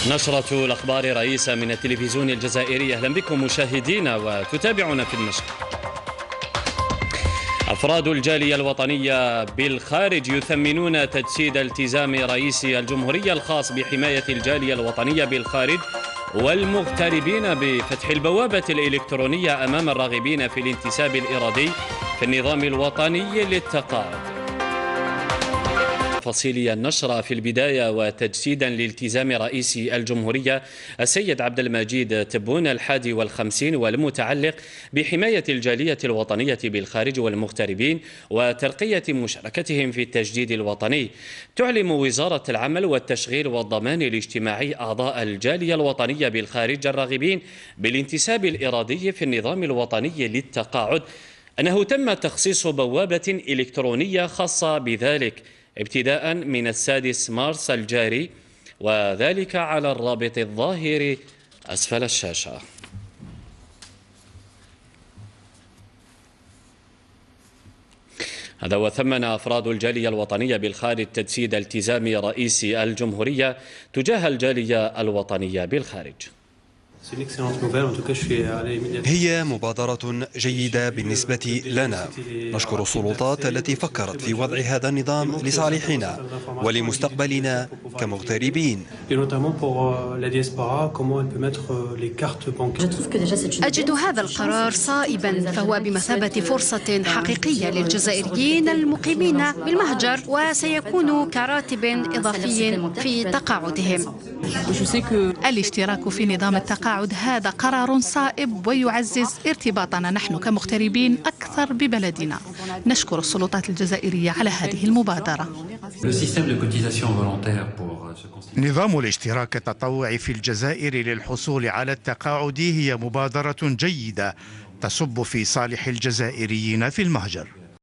نشرة الأخبار رئيسة من التلفزيون الجزائري. أهلا بكم مشاهدينا وتتابعون في النشر. أفراد الجالية الوطنية بالخارج يثمنون تجسيد التزام رئيس الجمهورية الخاص بحماية الجالية الوطنية بالخارج والمغتربين بفتح البوابة الإلكترونية أمام الراغبين في الانتساب الإرادي في النظام الوطني للتقاعد. تفاصيل النشرة في البداية. وتجسيدا لالتزام رئيس الجمهورية السيد عبد المجيد تبون 51 والمتعلق بحماية الجالية الوطنية بالخارج والمغتربين وترقية مشاركتهم في التجديد الوطني، تعلم وزارة العمل والتشغيل والضمان الاجتماعي أعضاء الجالية الوطنية بالخارج الراغبين بالانتساب الإرادي في النظام الوطني للتقاعد أنه تم تخصيص بوابة إلكترونية خاصة بذلك ابتداء من 6 مارس الجاري، وذلك على الرابط الظاهر أسفل الشاشة. هذا وثمن أفراد الجالية الوطنية بالخارج تجسيد التزام رئيس الجمهورية تجاه الجالية الوطنية بالخارج. هي مبادرة جيدة بالنسبة لنا. نشكر السلطات التي فكرت في وضع هذا النظام لصالحنا ولمستقبلنا كمغتربين. أجد هذا القرار صائبا، فهو بمثابة فرصة حقيقية للجزائريين المقيمين بالمهجر، وسيكون كراتب إضافي في تقاعدهم. الاشتراك في نظام التقاعد هذا قرار صائب ويعزز ارتباطنا نحن كمغتربين أكثر ببلدنا. نشكر السلطات الجزائرية على هذه المبادرة. نظام الاشتراك التطوعي في الجزائر للحصول على التقاعد هي مبادرة جيدة تصب في صالح الجزائريين في المهجر.